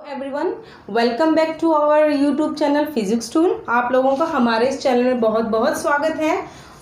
Everyone, welcome back to our YouTube channel physics tool. आप लोगों का हमारे इस चैनल में बहुत बहुत स्वागत है।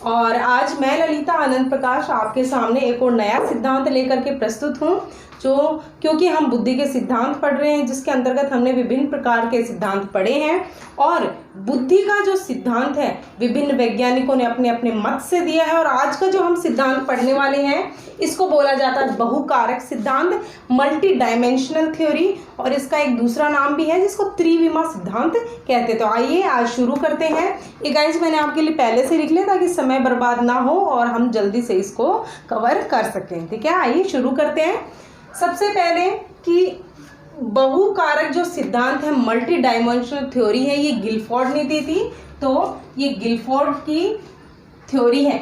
और आज मैं ललिता आनंद प्रकाश आपके सामने एक और नया सिद्धांत लेकर के प्रस्तुत हूँ, जो क्योंकि हम बुद्धि के सिद्धांत पढ़ रहे हैं, जिसके अंतर्गत हमने विभिन्न प्रकार के सिद्धांत पढ़े हैं। और बुद्धि का जो सिद्धांत है विभिन्न वैज्ञानिकों ने अपने अपने मत से दिया है। और आज का जो हम सिद्धांत पढ़ने वाले हैं इसको बोला जाता है बहुकारक सिद्धांत, मल्टी डायमेंशनल थ्योरी। और इसका एक दूसरा नाम भी है जिसको त्रिविमा सिद्धांत कहते हैं। तो आइए आज शुरू करते हैं। ये गाइस मैंने आपके लिए पहले से लिख लिया ताकि समय बर्बाद ना हो और हम जल्दी से इसको कवर कर सकें। ठीक है, आइए शुरू करते हैं। सबसे पहले कि बहुकारक जो सिद्धांत है, मल्टी डायमेंशनल थ्योरी है, ये गिलफोर्ड ने दी थी। तो ये गिलफोर्ड की थ्योरी है।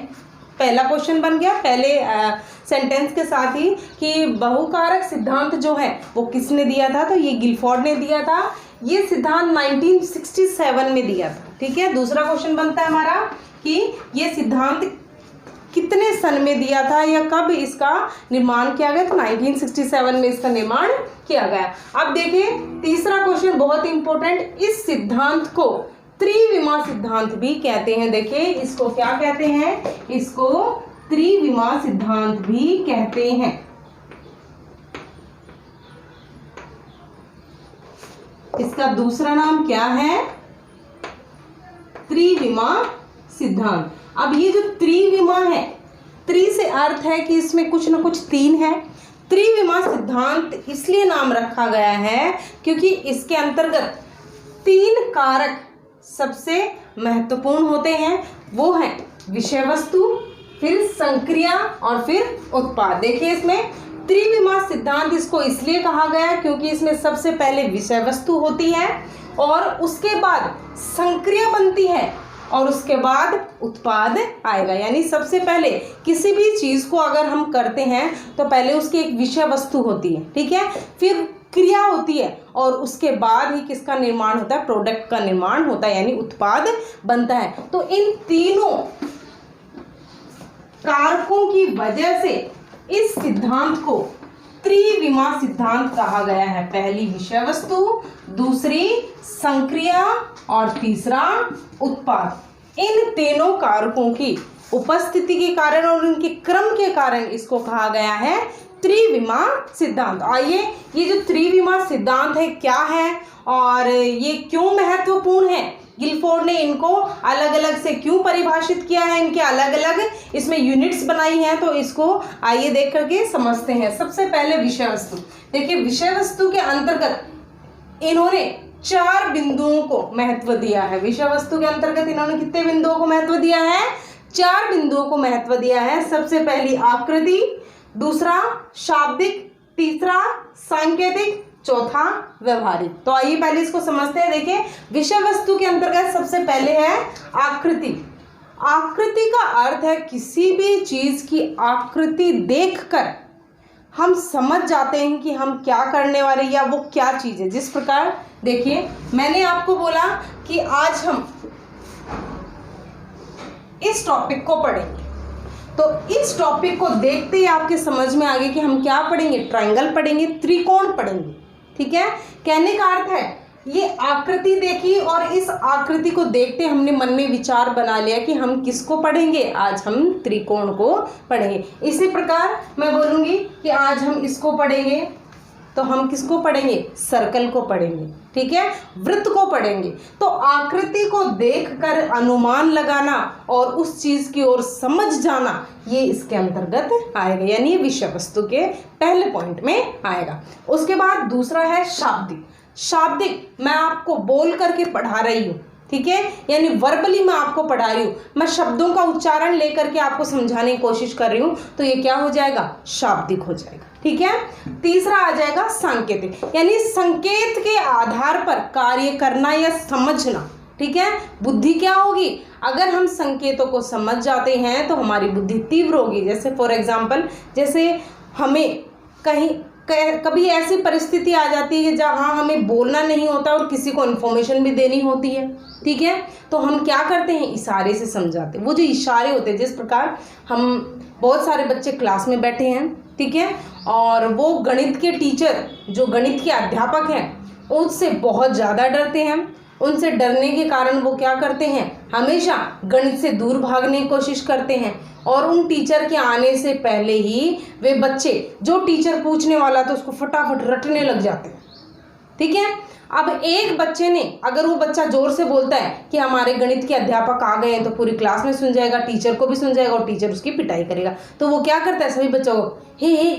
पहला क्वेश्चन बन गया पहले सेंटेंस के साथ ही कि बहुकारक सिद्धांत जो है वो किसने दिया था, तो ये गिलफोर्ड ने दिया था। ये सिद्धांत 1967 में दिया था। ठीक है, दूसरा क्वेश्चन बनता है हमारा कि ये सिद्धांत कितने सन में दिया था या कब इसका निर्माण किया गया। तो 1967 में इसका निर्माण किया गया। अब देखिए तीसरा क्वेश्चन बहुत इंपॉर्टेंट, इस सिद्धांत को त्रिविमा सिद्धांत भी कहते हैं। देखिए इसको क्या कहते हैं, इसको त्रिविमा सिद्धांत भी कहते हैं। इसका दूसरा नाम क्या है, त्रिविमा सिद्धांत। अब ये जो त्रिविमा है, त्रि से अर्थ है कि इसमें कुछ ना कुछ तीन है। त्रिविमा सिद्धांत इसलिए नाम रखा गया है क्योंकि इसके अंतर्गत तीन कारक सबसे महत्वपूर्ण होते हैं। वो है विषय वस्तु, फिर संक्रिया और फिर उत्पाद। देखिए इसमें त्रिविमा सिद्धांत इसको इसलिए कहा गया क्योंकि इसमें सबसे पहले विषय वस्तु होती है और उसके बाद संक्रिया बनती है और उसके बाद उत्पाद आएगा। यानी सबसे पहले किसी भी चीज़ को अगर हम करते हैं तो पहले उसकी एक विषय वस्तु होती है, ठीक है, फिर क्रिया होती है और उसके बाद ही किसका निर्माण होता है, प्रोडक्ट का निर्माण होता है, यानी उत्पाद बनता है। तो इन तीनों कारकों की वजह से इस सिद्धांत को त्रिविमा सिद्धांत कहा गया है। पहली विषय वस्तु, दूसरी संक्रिया और तीसरा उत्पाद। इन तीनों कारकों की उपस्थिति के कारण और उनके क्रम के कारण इसको कहा गया है त्रिविमा सिद्धांत। आइए ये जो त्रिविमा सिद्धांत है क्या है और ये क्यों महत्वपूर्ण है, गिलफोर्ड ने इनको अलग अलग से क्यों परिभाषित किया है, इनके अलग अलग इसमें यूनिट्स बनाई हैं, तो इसको आइए देख करके समझते हैं। सबसे पहले विषय वस्तु। देखिए विषय वस्तु के अंतर्गत इन्होंने 4 बिंदुओं को महत्व दिया है। विषय वस्तु के अंतर्गत इन्होंने कितने बिंदुओं को महत्व दिया है, 4 बिंदुओं को महत्व दिया है। सबसे पहली आकृति, दूसरा शाब्दिक, तीसरा सांकेतिक, चौथा व्यवहारिक। तो आइए पहले इसको समझते हैं। देखिए विषय वस्तु के अंतर्गत सबसे पहले है आकृति। आकृति का अर्थ है किसी भी चीज की आकृति देखकर हम समझ जाते हैं कि हम क्या करने वाले या वो क्या चीज है। जिस प्रकार देखिए मैंने आपको बोला कि आज हम इस टॉपिक को पढ़ेंगे, तो इस टॉपिक को देखते ही आपके समझ में आ गया कि हम क्या पढ़ेंगे, ट्रायंगल पढ़ेंगे, त्रिकोण पढ़ेंगे। ठीक है, कहने का अर्थ है ये आकृति देखी और इस आकृति को देखते हमने मन में विचार बना लिया कि हम किसको पढ़ेंगे, आज हम त्रिकोण को पढ़ेंगे। इसी प्रकार मैं बोलूँगी कि आज हम इसको पढ़ेंगे, तो हम किसको पढ़ेंगे, सर्कल को पढ़ेंगे। ठीक है, वृत्त को पढ़ेंगे। तो आकृति को देखकर अनुमान लगाना और उस चीज की ओर समझ जाना, ये इसके अंतर्गत आएगा, यानी ये विषय वस्तु के पहले पॉइंट में आएगा। उसके बाद दूसरा है शाब्दिक। शाब्दिक मैं आपको बोल करके पढ़ा रही हूँ, ठीक है, यानी वर्बली मैं आपको पढ़ा रही हूँ, मैं शब्दों का उच्चारण लेकर के आपको समझाने की कोशिश कर रही हूँ, तो ये क्या हो जाएगा, शाब्दिक हो जाएगा। ठीक है, तीसरा आ जाएगा सांकेतिक, यानी संकेत के आधार पर कार्य करना या समझना। ठीक है, बुद्धि क्या होगी, अगर हम संकेतों को समझ जाते हैं तो हमारी बुद्धि तीव्र होगी। जैसे फॉर एग्जाम्पल, जैसे हमें कभी ऐसी परिस्थिति आ जाती है जहाँ हमें बोलना नहीं होता और किसी को इन्फॉर्मेशन भी देनी होती है। ठीक है, तो हम क्या करते हैं, इशारे से समझाते हैं। वो जो इशारे होते हैं, जिस प्रकार हम बहुत सारे बच्चे क्लास में बैठे हैं, ठीक है, और वो गणित के टीचर जो गणित के अध्यापक हैं उससे बहुत ज़्यादा डरते हैं। उनसे डरने के कारण वो क्या करते हैं, हमेशा गणित से दूर भागने की कोशिश करते हैं और उन टीचर के आने से पहले ही वे बच्चे जो टीचर पूछने वाला था उसको फटाफट रटने लग जाते हैं। ठीक है। अब एक बच्चे ने, अगर वो बच्चा जोर से बोलता है कि हमारे गणित के अध्यापक आ गए हैं, तो पूरी क्लास में सुन जाएगा, टीचर को भी सुन जाएगा और टीचर उसकी पिटाई करेगा। तो वो क्या करता है, सभी बच्चों को हे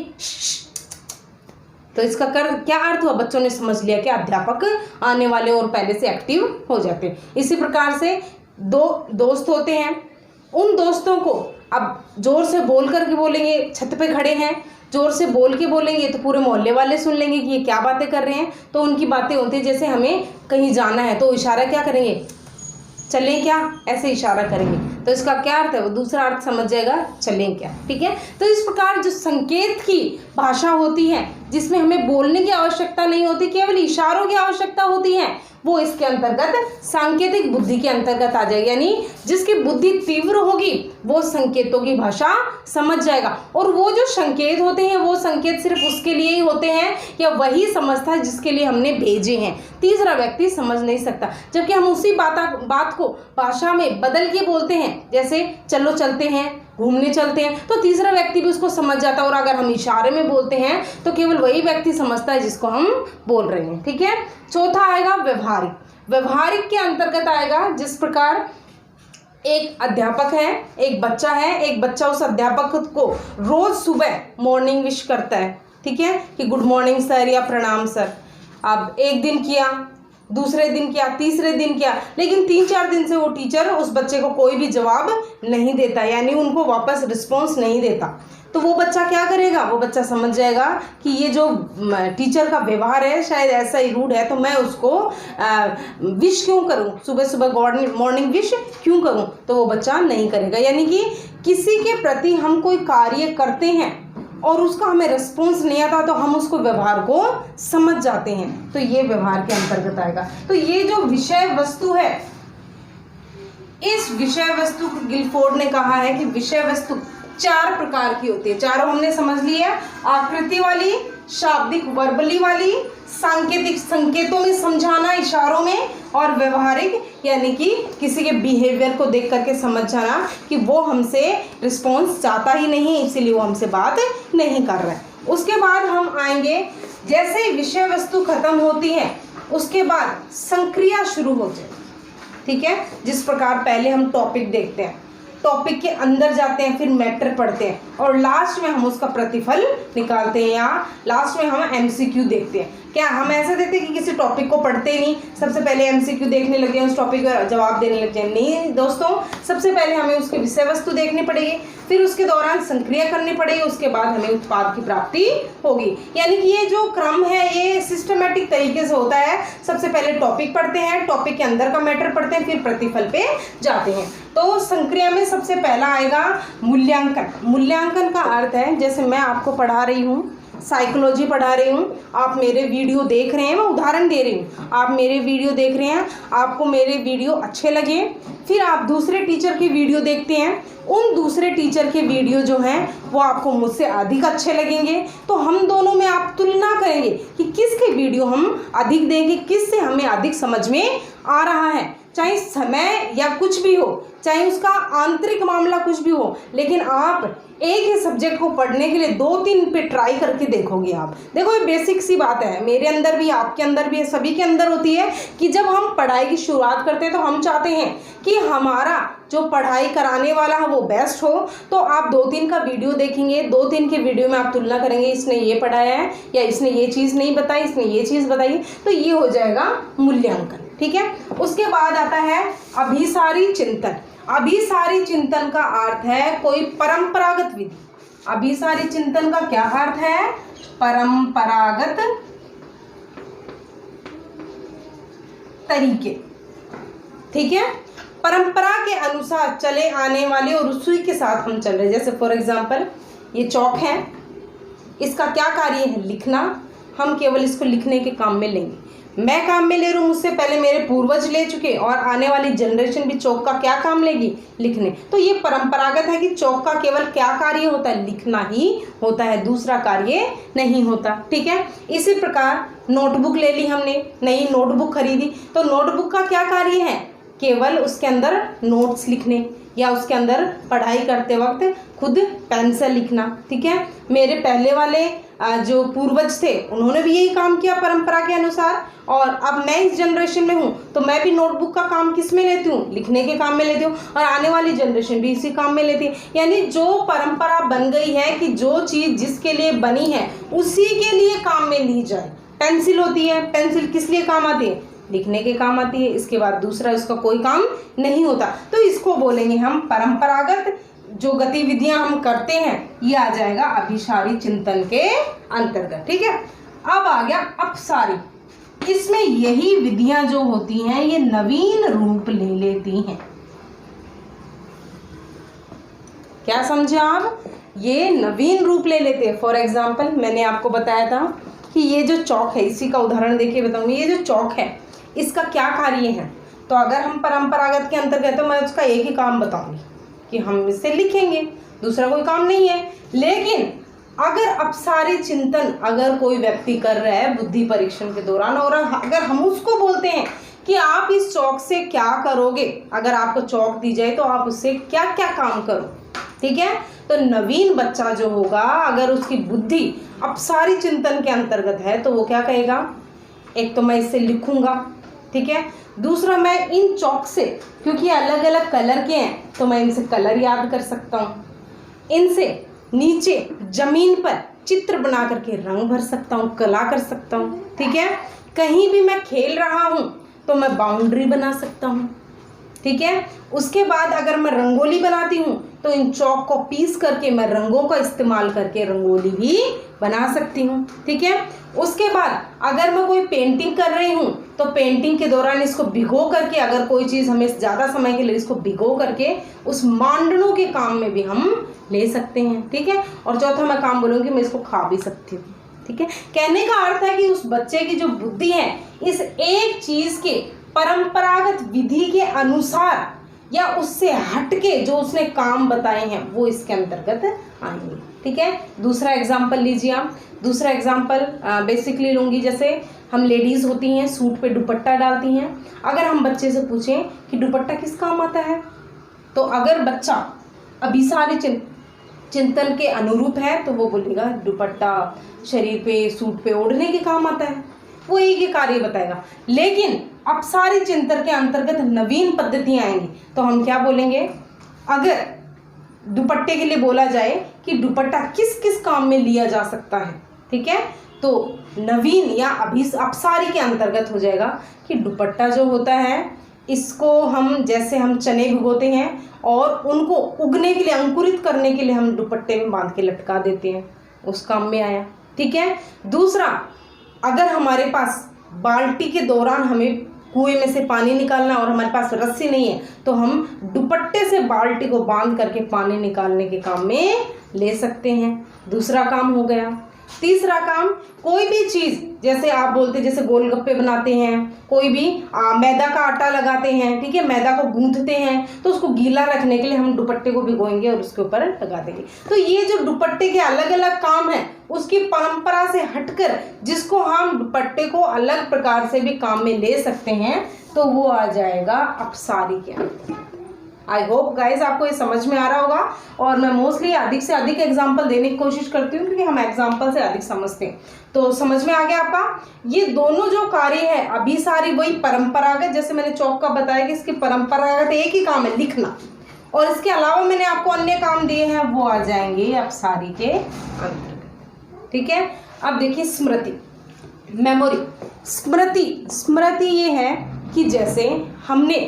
तो इसका क्या अर्थ हुआ, बच्चों ने समझ लिया कि अध्यापक आने वाले और पहले से एक्टिव हो जाते हैं। इसी प्रकार से दो दोस्त होते हैं, उन दोस्तों को अब जोर से बोल करके बोलेंगे, छत पे खड़े हैं, जोर से बोल के बोलेंगे तो पूरे मोहल्ले वाले सुन लेंगे कि ये क्या बातें कर रहे हैं। तो उनकी बातें होती है जैसे हमें कहीं जाना है तो इशारा क्या करेंगे, चलें क्या, ऐसे इशारा करेंगे। तो इसका क्या अर्थ है, वो दूसरा अर्थ समझ जाएगा, चलें क्या। ठीक है। तो इस प्रकार जो संकेत की भाषा होती है, जिसमें हमें बोलने की आवश्यकता नहीं होती, केवल इशारों की आवश्यकता होती है, वो इसके अंतर्गत सांकेतिक बुद्धि के अंतर्गत आ जाएगी। यानी जिसकी बुद्धि तीव्र होगी वो संकेतों की भाषा समझ जाएगा। और वो जो संकेत होते हैं वो संकेत सिर्फ उसके लिए ही होते हैं या वही समझता है जिसके लिए हमने भेजे हैं, तीसरा व्यक्ति समझ नहीं सकता। जबकि हम उसी बात को भाषा में बदल के बोलते हैं, जैसे चलो चलते हैं, घूमने चलते हैं, तो तीसरा व्यक्ति भी उसको समझ जाता है। और अगर हम इशारे में बोलते हैं तो केवल वही व्यक्ति समझता है जिसको हम बोल रहे हैं। ठीक है। चौथा आएगा व्यवहारिक। व्यवहारिक के अंतर्गत आएगा जिस प्रकार एक अध्यापक है, एक बच्चा है, एक बच्चा उस अध्यापक को रोज सुबह मॉर्निंग विश करता है। ठीक है, कि गुड मॉर्निंग सर या प्रणाम सर। अब एक दिन किया, दूसरे दिन किया, तीसरे दिन किया, लेकिन 3-4 दिन से वो टीचर उस बच्चे को कोई भी जवाब नहीं देता, यानी उनको वापस रिस्पॉन्स नहीं देता। तो वो बच्चा क्या करेगा, वो बच्चा समझ जाएगा कि ये जो टीचर का व्यवहार है शायद ऐसा ही रूड है, तो मैं उसको विश क्यों करूं, सुबह सुबह मॉर्निंग विश क्यों करूं। तो वो बच्चा नहीं करेगा। यानी कि किसी के प्रति हम कोई कार्य करते हैं और उसका हमें रिस्पॉन्स नहीं आता तो हम उसको व्यवहार को समझ जाते हैं, तो ये व्यवहार के अंतर्गत आएगा। तो ये जो विषय वस्तु है, इस विषय वस्तु को गिलफोर्ड ने कहा है कि विषय वस्तु 4 प्रकार की होती है। चारों हमने समझ लिया, आकृति वाली, शाब्दिक वर्बली वाली, सांकेतिक संकेतों में समझाना इशारों में, और व्यवहारिक यानी कि किसी के बिहेवियर को देख करके समझ जाना कि वो हमसे रिस्पॉन्स चाहता ही नहीं, इसीलिए वो हमसे बात नहीं कर रहा है। उसके बाद हम आएंगे, जैसे ही विषय वस्तु खत्म होती है उसके बाद संक्रिया शुरू हो जाए। ठीक है। जिस प्रकार पहले हम टॉपिक देखते हैं, टॉपिक के अंदर जाते हैं, फिर मैटर पढ़ते हैं और लास्ट में हम उसका प्रतिफल निकालते हैं, या लास्ट में हम एमसीक्यू देखते हैं। क्या हम ऐसा देखते हैं कि किसी टॉपिक को पढ़ते ही नहीं, सबसे पहले एमसीक्यू देखने लग जाए, उस टॉपिक का जवाब देने लग जाए? नहीं दोस्तों, सबसे पहले हमें उसकी विषय वस्तु देखनी पड़ेगी, फिर उसके दौरान संक्रिया करनी पड़ेगी, उसके बाद हमें उत्पाद की प्राप्ति होगी। यानी कि ये जो क्रम है ये सिस्टमेटिक तरीके से होता है। सबसे पहले टॉपिक पढ़ते हैं, टॉपिक के अंदर का मैटर पढ़ते हैं, फिर प्रतिफल पे जाते हैं। तो संक्रिया में सबसे पहला आएगा मूल्यांकन। मूल्यांकन का अर्थ है, जैसे मैं आपको पढ़ा रही हूँ, साइकोलॉजी पढ़ा रही हूँ, आप मेरे वीडियो देख रहे हैं, मैं उदाहरण दे रही हूँ, आप मेरे वीडियो देख रहे हैं, आपको मेरे वीडियो अच्छे लगे, फिर आप दूसरे टीचर की वीडियो देखते हैं, उन दूसरे टीचर के वीडियो जो हैं वो आपको मुझसे अधिक अच्छे लगेंगे, तो हम दोनों में आप तुलना करेंगे कि किसके वीडियो हम अधिक देंगे, किससे हमें अधिक समझ में आ रहा है। चाहे समय या कुछ भी हो, चाहे उसका आंतरिक मामला कुछ भी हो, लेकिन आप एक ही सब्जेक्ट को पढ़ने के लिए 2-3 पे ट्राई करके देखोगे। आप देखो, ये बेसिक सी बात है, मेरे अंदर भी, आपके अंदर भी, सभी के अंदर होती है कि जब हम पढ़ाई की शुरुआत करते हैं तो हम चाहते हैं कि हमारा जो पढ़ाई कराने वाला है वो बेस्ट हो। तो आप 2-3 का वीडियो देखेंगे, 2-3 के वीडियो में आप तुलना करेंगे, इसने ये पढ़ाया है या इसने ये चीज़ नहीं बताई, इसने ये चीज़ बताई, तो ये हो जाएगा मूल्यांकन। ठीक है। उसके बाद आता है अभिसारी चिंतन। अभिसारी चिंतन का अर्थ है कोई परंपरागत विधि। अभिसारी चिंतन का क्या अर्थ है? परंपरागत तरीके। ठीक है। परंपरा के अनुसार चले आने वाले और उसी के साथ हम चल रहे। जैसे फॉर एग्जाम्पल ये चौक है, इसका क्या कार्य है? लिखना। हम केवल इसको लिखने के काम में लेंगे। मैं काम में ले रहा हूँ, मुझसे पहले मेरे पूर्वज ले चुके और आने वाली जनरेशन भी चौक का क्या काम लेगी, लिखने। तो ये परंपरागत है कि चौक का केवल क्या कार्य होता है, लिखना ही होता है, दूसरा कार्य नहीं होता। ठीक है, इसी प्रकार नोटबुक ले ली हमने, नई नोटबुक खरीदी, तो नोटबुक का क्या कार्य है, केवल उसके अंदर नोट्स लिखने या उसके अंदर पढ़ाई करते वक्त खुद पेन से लिखना। ठीक है, मेरे पहले वाले जो पूर्वज थे उन्होंने भी यही काम किया परंपरा के अनुसार, और अब मैं इस जनरेशन में हूँ तो मैं भी नोटबुक का काम किस में लेती हूँ, लिखने के काम में लेती हूँ, और आने वाली जनरेशन भी इसी काम में लेती है। यानी जो परंपरा बन गई है कि जो चीज़ जिसके लिए बनी है उसी के लिए काम में ली जाए। पेंसिल होती है, पेंसिल किस लिए काम आती है, लिखने के काम आती है, इसके बाद दूसरा इसका कोई काम नहीं होता। तो इसको बोलेंगे हम परंपरागत जो गतिविधियां हम करते हैं, ये आ जाएगा अभिसारी चिंतन के अंतर्गत। ठीक है, अब आ गया अपसारी। इसमें यही विधियां जो होती हैं ये नवीन रूप ले लेती हैं। क्या समझे आप, ये नवीन रूप ले लेते हैं। फॉर एग्जाम्पल मैंने आपको बताया था कि ये जो चौक है, इसी का उदाहरण देके बताऊंगी। ये जो चौक है इसका क्या कार्य है, तो अगर हम परंपरागत के अंतर्गत तो मैं उसका एक ही काम बताऊंगी कि हम इसे लिखेंगे, दूसरा कोई काम नहीं है। लेकिन अगर अपसारी चिंतन अगर कोई व्यक्ति कर रहा है बुद्धि परीक्षण के दौरान, और अगर हम उसको बोलते हैं कि आप इस चौक से क्या करोगे, अगर आपको चौक दी जाए तो आप उससे क्या क्या काम करो। ठीक है, तो नवीन बच्चा जो होगा अगर उसकी बुद्धि अपसारी चिंतन के अंतर्गत है तो वो क्या कहेगा, एक तो मैं इससे लिखूंगा, ठीक है, दूसरा मैं इन चौक से, क्योंकि अलग अलग कलर के हैं तो मैं इनसे कलर याद कर सकता हूँ, इनसे नीचे जमीन पर चित्र बना करके रंग भर सकता हूँ, कला कर सकता हूँ। ठीक है, कहीं भी मैं खेल रहा हूँ तो मैं बाउंड्री बना सकता हूँ। ठीक है, उसके बाद अगर मैं रंगोली बनाती हूँ तो इन चौक को पीस करके मैं रंगों का इस्तेमाल करके रंगोली भी बना सकती हूँ। ठीक है, उसके बाद अगर मैं कोई पेंटिंग कर रही हूँ तो पेंटिंग के दौरान इसको भिगो करके, अगर कोई चीज़ हमें ज़्यादा समय के लिए इसको भिगो करके उस मांडनों के काम में भी हम ले सकते हैं। ठीक है, और चौथा मैं काम बोलूँगी मैं इसको खा भी सकती हूँ। ठीक है, कहने का अर्थ है कि उस बच्चे की जो बुद्धि है इस एक चीज़ के परंपरागत विधि के अनुसार या उससे हटके जो उसने काम बताए हैं वो इसके अंतर्गत आएंगे। ठीक है, दूसरा एग्जाम्पल लीजिए आप। दूसरा एग्जाम्पल बेसिकली लूँगी, जैसे हम लेडीज़ होती हैं सूट पे दुपट्टा डालती हैं। अगर हम बच्चे से पूछें कि दुपट्टा किस काम आता है, तो अगर बच्चा अभिसारी चिंतन के अनुरूप है तो वो बोलेगा दुपट्टा शरीर पे सूट पे ओढ़ने के काम आता है, वो एक ही कार्य बताएगा। लेकिन अपसारी चिंतन के अंतर्गत नवीन पद्धतियाँ आएंगी तो हम क्या बोलेंगे, अगर दुपट्टे के लिए बोला जाए कि दुपट्टा किस किस काम में लिया जा सकता है, ठीक है, तो नवीन या अपसारी के अंतर्गत हो जाएगा कि दुपट्टा जो होता है इसको हम, जैसे हम चने भिगोते हैं और उनको उगने के लिए, अंकुरित करने के लिए हम दुपट्टे में बांध के लटका देते हैं, उस काम में आया। ठीक है, दूसरा, अगर हमारे पास बाल्टी के दौरान हमें कुएं में से पानी निकालना और हमारे पास रस्सी नहीं है तो हम दुपट्टे से बाल्टी को बांध करके पानी निकालने के काम में ले सकते हैं, दूसरा काम हो गया। तीसरा काम, कोई भी चीज़, जैसे आप बोलते जैसे गोलगप्पे बनाते हैं, कोई भी मैदा का आटा लगाते हैं, ठीक है, मैदा को गूंथते हैं तो उसको गीला रखने के लिए हम दुपट्टे को भिगोएंगे और उसके ऊपर लगा देंगे। तो ये जो दुपट्टे के अलग अलग काम हैं उसकी परंपरा से हटकर जिसको हम दुपट्टे को अलग प्रकार से भी काम में ले सकते हैं तो वो आ जाएगा अपसारी के अंदर। आई होप गाइज आपको ये समझ में आ रहा होगा, और मैं मोस्टली अधिक से अधिक एग्जाम्पल देने की कोशिश करती हूँ क्योंकि हम एग्जाम्पल से अधिक समझते हैं। तो समझ में आ गया आपका, ये दोनों जो कार्य है अभिसारी वही परंपरागत, जैसे मैंने चौक का बताया कि इसकी परंपरागत एक ही काम है लिखना, और इसके अलावा मैंने आपको अन्य काम दिए हैं वो आ जाएंगे अपसारी के अंतर्गत। ठीक है, अब देखिए स्मृति, मेमोरी। स्मृति ये है कि जैसे हमने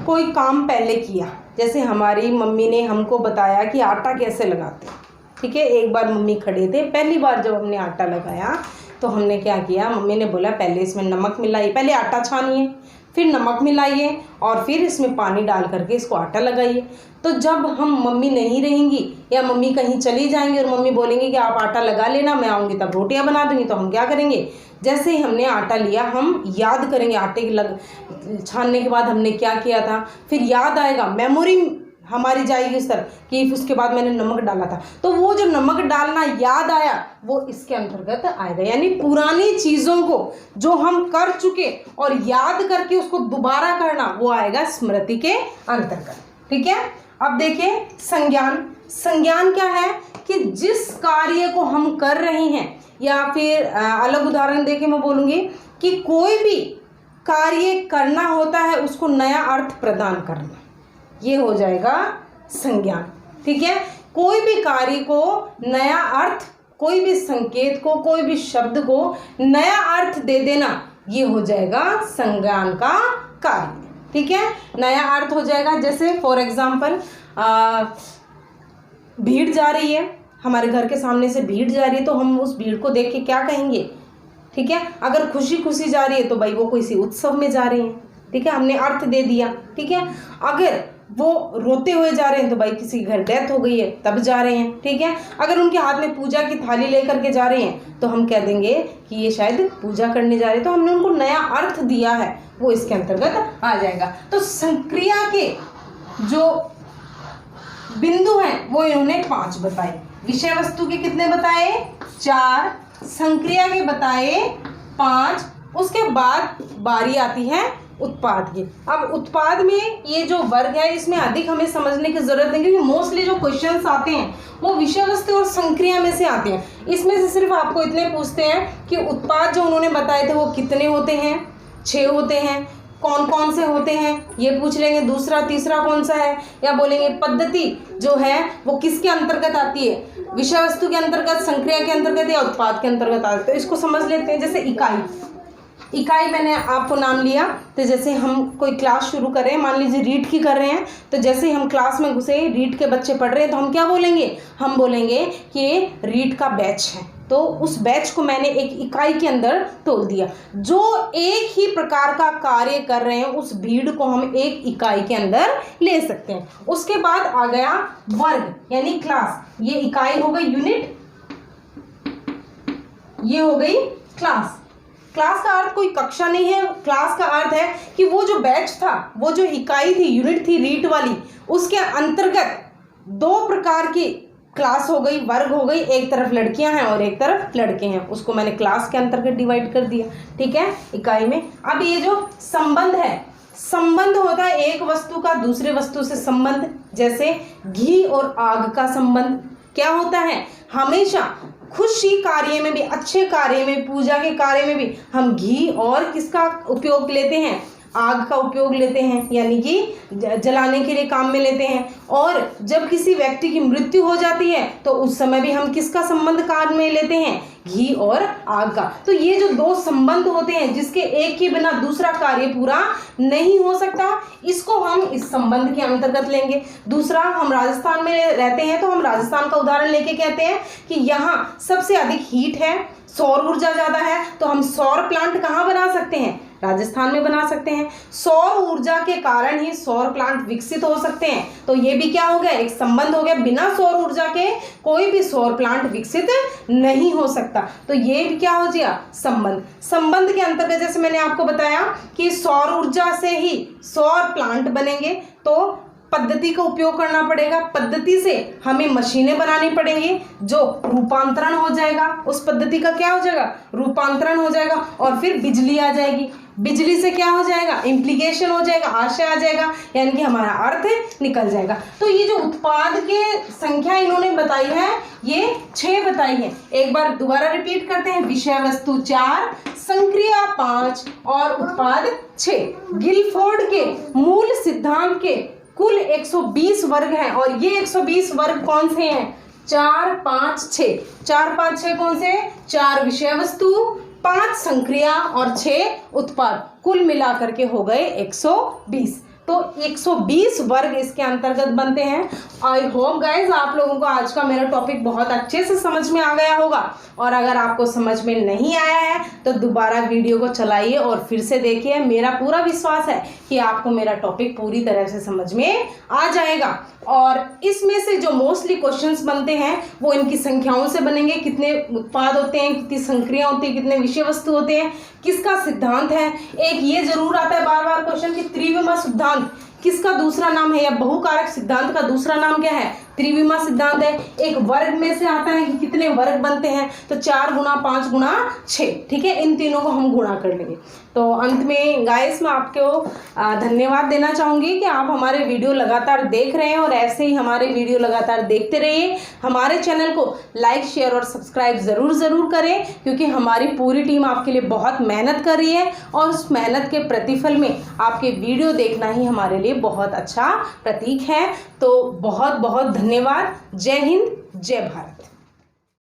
कोई काम पहले किया, जैसे हमारी मम्मी ने हमको बताया कि आटा कैसे लगाते हैं। ठीक है, एक बार मम्मी खड़े थे, पहली बार जब हमने आटा लगाया तो हमने क्या किया, मम्मी ने बोला पहले इसमें नमक मिलाइए, पहले आटा छानिए, फिर नमक मिलाइए और फिर इसमें पानी डाल करके इसको आटा लगाइए। तो जब हम मम्मी नहीं रहेंगी या मम्मी कहीं चली जाएंगी और मम्मी बोलेंगी कि आप आटा लगा लेना, मैं आऊँगी तब रोटियां बना दूँगी, तो हम क्या करेंगे, जैसे ही हमने आटा लिया हम याद करेंगे आटे के छानने के बाद हमने क्या किया था, फिर याद आएगा, मेमोरी हमारी जाएगी उस तरह कि उसके बाद मैंने नमक डाला था। तो वो जो नमक डालना याद आया वो इसके अंतर्गत आएगा। यानी पुरानी चीज़ों को जो हम कर चुके और याद करके उसको दोबारा करना, वो आएगा स्मृति के अंतर्गत। ठीक है। अब देखिए संज्ञान। संज्ञान क्या है कि जिस कार्य को हम कर रहे हैं, या फिर अलग उदाहरण देके मैं बोलूँगी कि कोई भी कार्य करना होता है उसको नया अर्थ प्रदान करना, ये हो जाएगा संज्ञान। ठीक है। कोई भी कार्य को नया अर्थ, कोई भी संकेत को, कोई भी शब्द को नया अर्थ दे देना, ये हो जाएगा संज्ञान का कार्य। ठीक है। नया अर्थ हो जाएगा। जैसे फॉर एग्जाम्पल भीड़ जा रही है, हमारे घर के सामने से भीड़ जा रही है, तो हम उस भीड़ को देख के क्या कहेंगे। ठीक है। अगर खुशी खुशी जा रही है तो भाई वो किसी उत्सव में जा रहे हैं। ठीक है, हमने अर्थ दे दिया। ठीक है। अगर वो रोते हुए जा रहे हैं तो भाई किसी घर डेथ हो गई है तब जा रहे हैं। ठीक है। अगर उनके हाथ में पूजा की थाली लेकर के जा रहे हैं तो हम कह देंगे कि ये शायद पूजा करने जा रहे हैं, तो हमने उनको नया अर्थ दिया है, वो इसके अंतर्गत आ जाएगा। तो संक्रिया के जो बिंदु हैं वो इन्होंने 5 बताए। विषय वस्तु के कितने बताए? 4। संक्रिया के बताए 5। उसके बाद बारी आती है उत्पाद की। अब उत्पाद में ये जो वर्ग है इसमें अधिक हमें समझने की जरूरत नहीं, क्योंकि मोस्टली जो क्वेश्चंस आते हैं वो विषय वस्तु और संक्रिया में से आते हैं। इसमें से सिर्फ आपको इतने पूछते हैं कि उत्पाद जो उन्होंने बताए थे वो कितने होते हैं, 6 होते हैं, कौन कौन से होते हैं ये पूछ लेंगे। दूसरा तीसरा कौन सा है, या बोलेंगे पद्धति जो है वो किसके अंतर्गत आती है, विषय वस्तु के अंतर्गत, संक्रिया के अंतर्गत या उत्पाद के अंतर्गत आती है। तो इसको समझ लेते हैं। जैसे इकाई मैंने आपको नाम लिया, तो जैसे हम कोई क्लास शुरू कर रहे हैं, मान लीजिए रीट की कर रहे हैं, तो जैसे ही हम क्लास में घुसे, रीट के बच्चे पढ़ रहे हैं, तो हम क्या बोलेंगे, हम बोलेंगे कि ये रीट का बैच है। तो उस बैच को मैंने एक इकाई के अंदर तोल दिया। जो एक ही प्रकार का कार्य कर रहे हैं उस भीड़ को हम एक इकाई के अंदर ले सकते हैं। उसके बाद आ गया वर्ग यानी क्लास। ये इकाई हो गई यूनिट, ये हो गई क्लास। क्लास का अर्थ कोई कक्षा नहीं है, क्लास का अर्थ है कि वो जो बैच था, वो जो इकाई थी, यूनिट थी रीट वाली, उसके अंतर्गत 2 प्रकार की क्लास हो गई, वर्ग हो गई। एक तरफ लड़कियां हैं और एक तरफ लड़के हैं, उसको मैंने क्लास के अंतर्गत डिवाइड कर दिया। ठीक है, इकाई में। अब ये जो संबंध है, संबंध होता है एक वस्तु का दूसरे वस्तु से संबंध। जैसे घी और आग का संबंध क्या होता है, हमेशा खुशी कार्य में भी, अच्छे कार्य में, पूजा के कार्य में भी हम घी और किसका उपयोग लेते हैं, आग का उपयोग लेते हैं, यानी कि जलाने के लिए काम में लेते हैं। और जब किसी व्यक्ति की मृत्यु हो जाती है तो उस समय भी हम किसका संबंध काम में लेते हैं, घी और आग का। तो ये जो 2 संबंध होते हैं जिसके एक के बिना दूसरा कार्य पूरा नहीं हो सकता, इसको हम इस संबंध के अंतर्गत लेंगे। दूसरा, हम राजस्थान में रहते हैं तो हम राजस्थान का उदाहरण लेके कहते हैं कि यहाँ सबसे अधिक हीट है, सौर ऊर्जा ज़्यादा है, तो हम सौर प्लांट कहाँ बना सकते हैं, राजस्थान में बना सकते हैं। सौर ऊर्जा के कारण ही सौर प्लांट विकसित हो सकते हैं। तो ये भी क्या हो गया, एक संबंध हो गया। बिना सौर ऊर्जा के कोई भी सौर प्लांट विकसित नहीं हो सकता। तो ये भी क्या हो गया, संबंध। संबंध के अंतर्गत जैसे मैंने आपको बताया कि सौर ऊर्जा से ही सौर प्लांट बनेंगे, तो पद्धति का उपयोग करना पड़ेगा। पद्धति से हमें मशीनें बनानी पड़ेंगी, जो रूपांतरण हो जाएगा, उस पद्धति का क्या हो जाएगा, रूपांतरण हो जाएगा। और फिर बिजली आ जाएगी, बिजली से क्या हो जाएगा, इम्प्लीकेशन हो जाएगा, आशय आ जाएगा, यानी कि हमारा अर्थ निकल जाएगा। तो ये जो उत्पाद के संख्या इन्होंने बताई है, ये 6 बताई है। एक बार दोबारा रिपीट करते हैं। विषय वस्तु 4, संक्रिया 5 और उत्पाद 6। गिलफोर्ड के मूल सिद्धांत के कुल 120 वर्ग हैं, और ये 120 वर्ग कौन से हैं, 4, 5, 6। 4, 5, 6 कौन से, 4 विषय वस्तु, 5 संक्रिया और 6 उत्पाद, कुल मिलाकर के हो गए 120। तो 120 वर्ग इसके अंतर्गत बनते हैं। आई होप गाइज आप लोगों को आज का मेरा टॉपिक बहुत अच्छे से समझ में आ गया होगा, और अगर आपको समझ में नहीं आया है तो दोबारा वीडियो को चलाइए और फिर से देखिए। मेरा पूरा विश्वास है कि आपको मेरा टॉपिक पूरी तरह से समझ में आ जाएगा। और इसमें से जो मोस्टली क्वेश्चंस बनते हैं वो इनकी संख्याओं से बनेंगे, कितने उत्पाद होते हैं, कितनी संक्रिया होती है, कितने विषय वस्तु होते हैं, किसका सिद्धांत है। एक ये जरूर आता है बार बार क्वेश्चन कि त्रिविमा सिद्धांत किसका दूसरा नाम है, या बहुकारक सिद्धांत का दूसरा नाम क्या है, त्रिविमा सिद्धांत है। एक वर्ग में से आता है कि कितने वर्ग बनते हैं, तो 4 गुणा 5 गुणा 6, ठीक है, इन तीनों को हम गुणा कर लेंगे। तो अंत में गाइस मैं आपको धन्यवाद देना चाहूँगी कि आप हमारे वीडियो लगातार देख रहे हैं, और ऐसे ही हमारे वीडियो लगातार देखते रहिए। हमारे चैनल को लाइक शेयर और सब्सक्राइब ज़रूर करें, क्योंकि हमारी पूरी टीम आपके लिए बहुत मेहनत कर रही है, और उस मेहनत के प्रतिफल में आपके वीडियो देखना ही हमारे लिए बहुत अच्छा प्रतीक है। तो बहुत बहुत धन्यवाद। जय हिंद, जय भारत।